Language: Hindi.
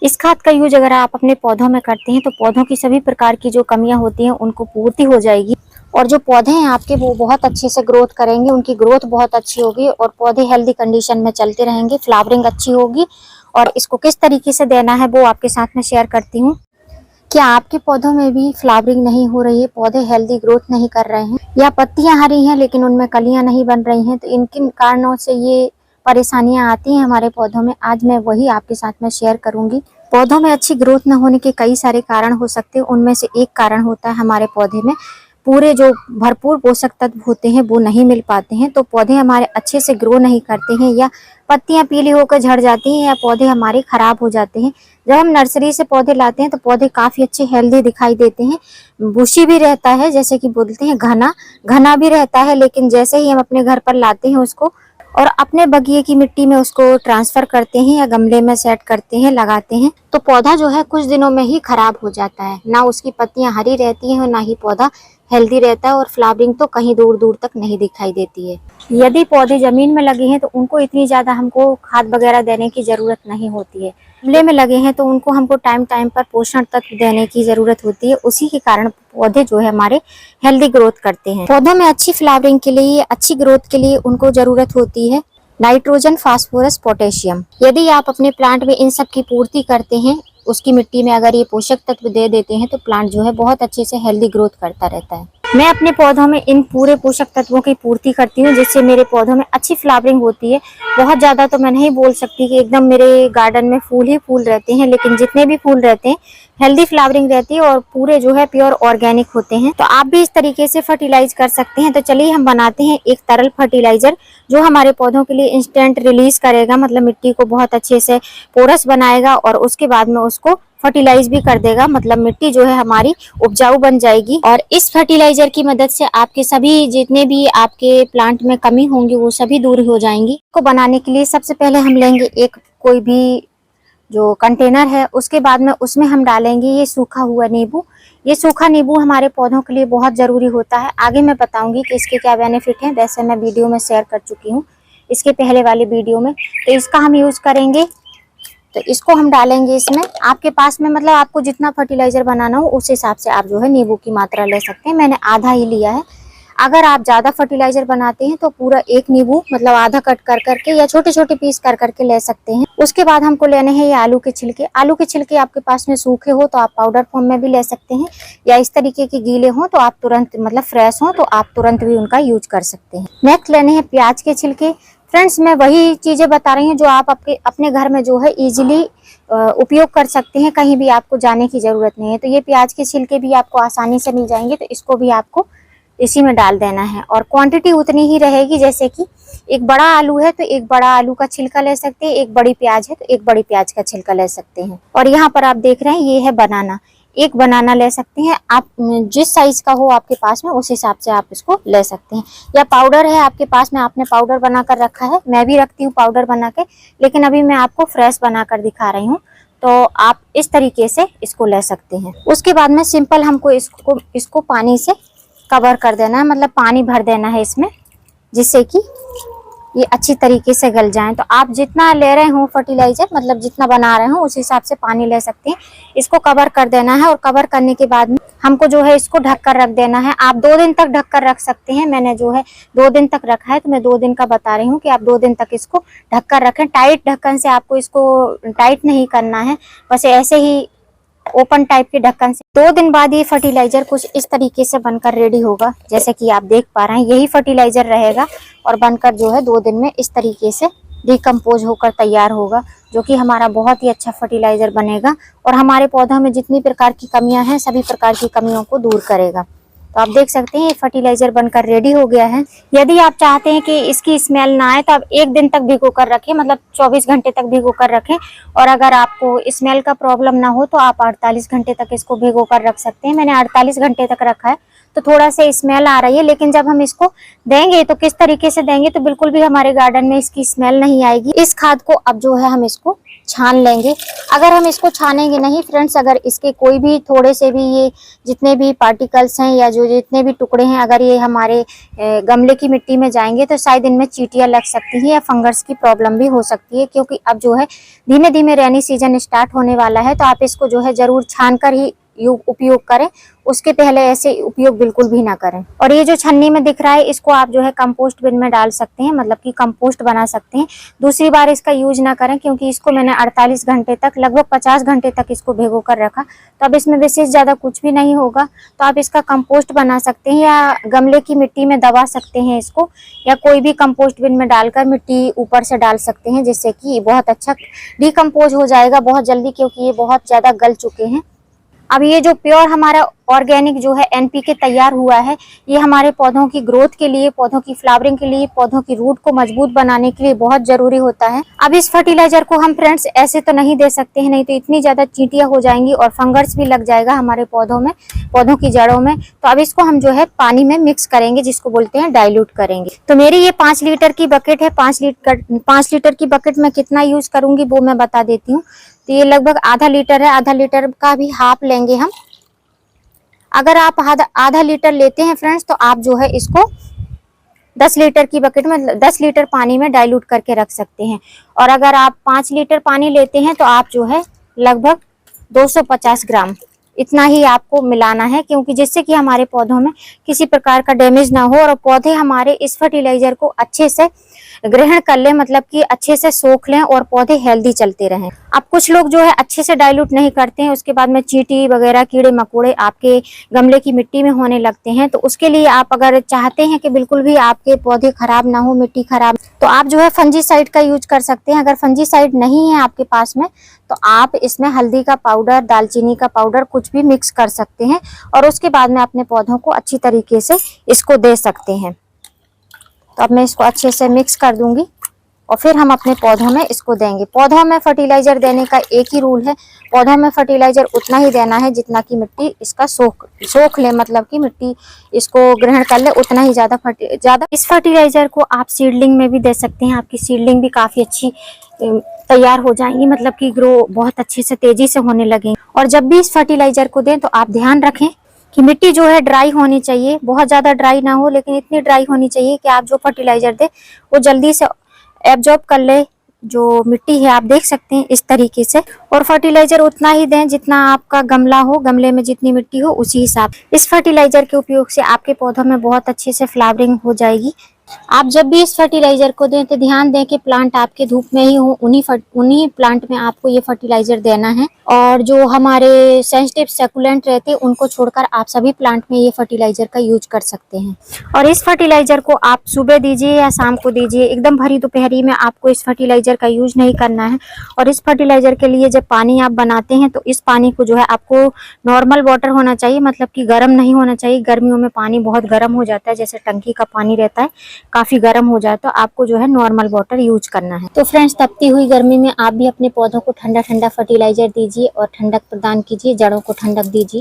इस खाद का यूज अगर आप अपने पौधों में करते हैं तो पौधों की सभी प्रकार की जो कमियां होती हैं उनको पूर्ति हो जाएगी और जो पौधे हैं आपके वो बहुत अच्छे से ग्रोथ करेंगे, उनकी ग्रोथ बहुत अच्छी होगी और पौधे हेल्दी कंडीशन में चलते रहेंगे, फ्लावरिंग अच्छी होगी। और इसको किस तरीके से देना है वो आपके साथ में शेयर करती हूँ। क्या आपके पौधों में भी फ्लावरिंग नहीं हो रही है, पौधे हेल्दी ग्रोथ नहीं कर रहे हैं या पत्तियां हरी हैं लेकिन उनमें कलियां नहीं बन रही हैं, तो इन किन कारणों से ये परेशानियां आती हैं हमारे पौधों में, आज मैं वही आपके साथ में शेयर करूंगी। पौधों में अच्छी ग्रोथ न होने के कई सारे कारण हो सकते हैं, उनमें से एक कारण होता है हमारे पौधे में पूरे जो भरपूर पोषक तत्व होते हैं वो नहीं मिल पाते हैं, तो पौधे हमारे अच्छे से ग्रो नहीं करते हैं या पत्तियां पीली होकर झड़ जाती हैं या पौधे हमारे खराब हो जाते हैं। जब हम नर्सरी से पौधे लाते हैं तो पौधे काफी अच्छे हेल्दी दिखाई देते हैं, बुशी भी रहता है, जैसे कि बोलते हैं घना घना भी रहता है, लेकिन जैसे ही हम अपने घर पर लाते हैं उसको और अपने बगीचे की मिट्टी में उसको ट्रांसफर करते हैं या गमले में सेट करते हैं, लगाते हैं, तो पौधा जो है कुछ दिनों में ही खराब हो जाता है। ना उसकी पत्तियां हरी रहती हैं और ना ही पौधा हेल्दी रहता है और फ्लावरिंग तो कहीं दूर दूर तक नहीं दिखाई देती है। यदि पौधे जमीन में लगे हैं तो उनको इतनी ज्यादा हमको खाद वगैरह देने की जरूरत नहीं होती है। गमले में लगे हैं तो उनको हमको टाइम टाइम पर पोषण तत्व देने की जरूरत होती है, उसी के कारण पौधे जो है हमारे हेल्दी ग्रोथ करते हैं। पौधों में अच्छी फ्लावरिंग के लिए, अच्छी ग्रोथ के लिए उनको जरूरत होती है नाइट्रोजन, फास्फोरस, पोटेशियम। यदि आप अपने प्लांट में इन सब की पूर्ति करते हैं, उसकी मिट्टी में अगर ये पोषक तत्व दे देते हैं तो प्लांट जो है बहुत अच्छे से हेल्दी ग्रोथ करता रहता है। मैं अपने पौधों में इन पूरे पोषक तत्वों की पूर्ति करती हूँ जिससे मेरे पौधों में अच्छी फ्लावरिंग होती है। बहुत ज्यादा तो मैं नहीं बोल सकती कि एकदम मेरे गार्डन में फूल ही फूल रहते हैं, लेकिन जितने भी फूल रहते हैं हेल्दी फ्लावरिंग रहती है और पूरे जो है प्योर ऑर्गेनिक होते हैं। तो आप भी इस तरीके से फर्टिलाइज कर सकते हैं। तो चलिए हम बनाते हैं एक तरल फर्टिलाइजर जो हमारे पौधों के लिए इंस्टेंट रिलीज करेगा, मतलब मिट्टी को बहुत अच्छे से पोरस बनाएगा और उसके बाद में उसको फर्टिलाइज भी कर देगा, मतलब मिट्टी जो है हमारी उपजाऊ बन जाएगी। और इस फर्टिलाइजर की मदद से आपके सभी जितने भी आपके प्लांट में कमी होंगी वो सभी दूर हो जाएंगी। इसको बनाने के लिए सबसे पहले हम लेंगे एक कोई भी जो कंटेनर है, उसके बाद में उसमें हम डालेंगे ये सूखा हुआ नींबू। ये सूखा नींबू हमारे पौधों के लिए बहुत जरूरी होता है। आगे मैं बताऊंगी कि इसके क्या बेनिफिट हैं, वैसे मैं वीडियो में शेयर कर चुकी हूँ इसके पहले वाले वीडियो में। तो इसका हम यूज करेंगे, तो इसको हम डालेंगे इसमें। आपके पास में मतलब आपको जितना फर्टिलाइजर बनाना हो उस हिसाब से आप जो है नींबू की मात्रा ले सकते हैं। मैंने आधा ही लिया है। अगर आप ज्यादा फर्टिलाइजर बनाते हैं तो पूरा एक नींबू मतलब आधा कट कर करके या छोटे छोटे पीस कर करके ले सकते हैं। उसके बाद हमको लेने हैं ये आलू के छिलके। आलू के छिलके आपके पास में सूखे हो तो आप पाउडर फॉर्म में भी ले सकते हैं, या इस तरीके के गीले हो तो आप तुरंत मतलब फ्रेश हो तो आप तुरंत भी उनका यूज कर सकते हैं। नेक्स्ट लेने हैं प्याज के छिलके। फ्रेंड्स, मैं वही चीजें बता रही हूँ जो आप अपने घर में जो है इजीली उपयोग कर सकते हैं, कहीं भी आपको जाने की जरूरत नहीं है। तो ये प्याज के छिलके भी आपको आसानी से मिल जाएंगे, तो इसको भी आपको इसी में डाल देना है और क्वांटिटी उतनी ही रहेगी। जैसे कि एक बड़ा आलू है तो एक बड़ा आलू का छिलका ले सकते हैं, एक बड़ी प्याज है तो एक बड़ी प्याज का छिलका ले सकते हैं। और यहाँ पर आप देख रहे हैं ये है बनाना, एक बनाना ले सकते हैं आप, जिस साइज का हो आपके पास में उस हिसाब से आप इसको ले सकते हैं। या पाउडर है आपके पास में, आपने पाउडर बनाकर रखा है, मैं भी रखती हूँ पाउडर बना के, लेकिन अभी मैं आपको फ्रेश बनाकर दिखा रही हूँ, तो आप इस तरीके से इसको ले सकते हैं। उसके बाद में सिंपल हमको इसको पानी से कवर कर देना है, मतलब पानी भर देना है इसमें जिससे कि ये अच्छी तरीके से गल जाएं। तो आप जितना ले रहे हो फर्टिलाइजर, मतलब जितना बना रहे हो उस हिसाब से पानी ले सकते हैं। इसको कवर कर देना है और कवर करने के बाद में हमको जो है इसको ढक कर रख देना है। आप 2 दिन तक ढक कर रख सकते हैं। मैंने जो है 2 दिन तक रखा है, तो मैं 2 दिन का बता रही हूँ कि आप 2 दिन तक इसको ढक कर रखें। टाइट ढक्कन से आपको इसको टाइट नहीं करना है, बस ऐसे ही ओपन टाइप के ढक्कन से। 2 दिन बाद ये फर्टिलाइजर कुछ इस तरीके से बनकर रेडी होगा, जैसे कि आप देख पा रहे हैं यही फर्टिलाइजर रहेगा और बनकर जो है 2 दिन में इस तरीके से डिकम्पोज होकर तैयार होगा, जो कि हमारा बहुत ही अच्छा फर्टिलाइजर बनेगा और हमारे पौधों में जितनी प्रकार की कमियां हैं सभी प्रकार की कमियों को दूर करेगा। तो आप देख सकते हैं ये फर्टिलाइजर बनकर रेडी हो गया है। यदि आप चाहते हैं कि इसकी स्मेल ना आए तो आप 1 दिन तक भिगो कर रखें, मतलब 24 घंटे तक भिगो कर रखें। और अगर आपको स्मेल का प्रॉब्लम ना हो तो आप 48 घंटे तक इसको भिगो कर रख सकते हैं। मैंने 48 घंटे तक रखा है तो थोड़ा सा स्मेल आ रही है, लेकिन जब हम इसको देंगे तो किस तरीके से देंगे तो बिल्कुल भी हमारे गार्डन में इसकी स्मेल नहीं आएगी। इस खाद को अब जो है हम इसको छान लेंगे। अगर हम इसको छानेंगे नहीं फ्रेंड्स, अगर इसके कोई भी थोड़े से भी ये जितने भी पार्टिकल्स हैं या जो जितने भी टुकड़े हैं, अगर ये हमारे गमले की मिट्टी में जाएंगे तो शायद इनमें चींटियां लग सकती हैं या फंगस की प्रॉब्लम भी हो सकती है। क्योंकि अब जो है धीमे धीमे रेनी सीजन स्टार्ट होने वाला है, तो आप इसको जो है जरूर छान कर ही उपयोग करें, उसके पहले ऐसे उपयोग बिल्कुल भी ना करें। और ये जो छन्नी में दिख रहा है, इसको आप जो है कंपोस्ट बिन में डाल सकते हैं, मतलब कि कंपोस्ट बना सकते हैं। दूसरी बार इसका यूज ना करें, क्योंकि इसको मैंने 48 घंटे तक, लगभग 50 घंटे तक इसको भिगो कर रखा, तो अब इसमें विशेष ज्यादा कुछ भी नहीं होगा। तो आप इसका कंपोस्ट बना सकते हैं या गमले की मिट्टी में दबा सकते हैं इसको, या कोई भी कंपोस्ट बिन में डालकर मिट्टी ऊपर से डाल सकते हैं, जिससे कि बहुत अच्छा डिकम्पोज हो जाएगा बहुत जल्दी, क्योंकि ये बहुत ज्यादा गल चुके हैं। अब ये जो प्योर हमारा ऑर्गेनिक जो है एनपीके तैयार हुआ है, ये हमारे पौधों की ग्रोथ के लिए, पौधों की फ्लावरिंग के लिए, पौधों की रूट को मजबूत बनाने के लिए बहुत जरूरी होता है। अब इस फर्टिलाइजर को हम फ्रेंड्स ऐसे तो नहीं दे सकते हैं, नहीं तो इतनी ज्यादा चींटियां हो जाएंगी और फंगस भी लग जाएगा हमारे पौधों में, पौधों की जड़ों में। तो अब इसको हम जो है पानी में मिक्स करेंगे, जिसको बोलते हैं डाइल्यूट करेंगे। तो मेरी ये 5 लीटर की बकेट है, 5 लीटर की बकेट में कितना यूज करूंगी वो मैं बता देती हूँ। तो ये लगभग आधा लीटर है, आधा लीटर का भी हाफ लेंगे हम। अगर आप आधा लीटर लेते हैं फ्रेंड्स, तो आप जो है इसको 10 लीटर की बकेट में 10 लीटर पानी में डाइल्यूट करके रख सकते हैं। और अगर आप 5 लीटर पानी लेते हैं तो आप जो है लगभग 250 ग्राम इतना ही आपको मिलाना है, क्योंकि जिससे कि हमारे पौधों में किसी प्रकार का डैमेज ना हो और पौधे हमारे इस फर्टिलाइजर को अच्छे से ग्रहण कर लें, मतलब कि अच्छे से सोख लें और पौधे हेल्दी चलते रहें। अब कुछ लोग जो है अच्छे से डाइल्यूट नहीं करते हैं, उसके बाद में चींटी वगैरह कीड़े मकोड़े आपके गमले की मिट्टी में होने लगते हैं। तो उसके लिए आप अगर चाहते हैं कि बिल्कुल भी आपके पौधे खराब ना हो, मिट्टी खराब, तो आप जो है फंजीसाइड का यूज कर सकते हैं। अगर फंजीसाइड नहीं है आपके पास में, तो आप इसमें हल्दी का पाउडर, दालचीनी का पाउडर कुछ भी मिक्स कर सकते हैं और उसके बाद में अपने पौधों को अच्छी तरीके से इसको दे सकते हैं। तो अब मैं इसको अच्छे से मिक्स कर दूंगी और फिर हम अपने पौधों में इसको देंगे। पौधों में फर्टिलाइजर देने का एक ही रूल है, पौधों में फर्टिलाइजर उतना ही देना है जितना कि मिट्टी इसका सोख ले, मतलब कि मिट्टी इसको ग्रहण कर ले, उतना ही ज्यादा। इस फर्टिलाइजर को आप सीडलिंग में भी दे सकते हैं, आपकी सीडलिंग भी काफी अच्छी तैयार हो जाएंगी, मतलब कि ग्रो बहुत अच्छे से तेजी से होने लगेंगे। और जब भी इस फर्टिलाइजर को दें तो आप ध्यान रखें कि मिट्टी जो है ड्राई होनी चाहिए, बहुत ज्यादा ड्राई ना हो, लेकिन इतनी ड्राई होनी चाहिए कि आप जो फर्टिलाइजर दें वो जल्दी से एब्जॉर्ब कर ले जो मिट्टी है। आप देख सकते हैं इस तरीके से। और फर्टिलाइजर उतना ही दें जितना आपका गमला हो, गमले में जितनी मिट्टी हो उसी हिसाब। इस फर्टिलाइजर के उपयोग से आपके पौधों में बहुत अच्छे से फ्लावरिंग हो जाएगी। आप जब भी इस फर्टिलाइजर को दें तो ध्यान दें कि प्लांट आपके धूप में ही हो, उन्हीं प्लांट में आपको ये फर्टिलाइजर देना है। और जो हमारे सेंसिटिव सकुलेंट रहते हैं उनको छोड़कर आप सभी प्लांट में ये फर्टिलाइजर का यूज कर सकते हैं। और इस फर्टिलाइजर को आप सुबह दीजिए या शाम को दीजिए, एकदम भरी दोपहरी में आपको इस फर्टिलाइजर का यूज नहीं करना है। और इस फर्टिलाइजर के लिए जब पानी आप बनाते हैं तो इस पानी को जो है आपको नॉर्मल वाटर होना चाहिए, मतलब कि गर्म नहीं होना चाहिए। गर्मियों में पानी बहुत गर्म हो जाता है, जैसे टंकी का पानी रहता है काफी गर्म हो जाए, तो आपको जो है नॉर्मल वाटर यूज करना है। तो फ्रेंड्स, तपती हुई गर्मी में आप भी अपने पौधों को ठंडा ठंडा फर्टिलाइजर दीजिए और ठंडक प्रदान कीजिए, जड़ों को ठंडक दीजिए।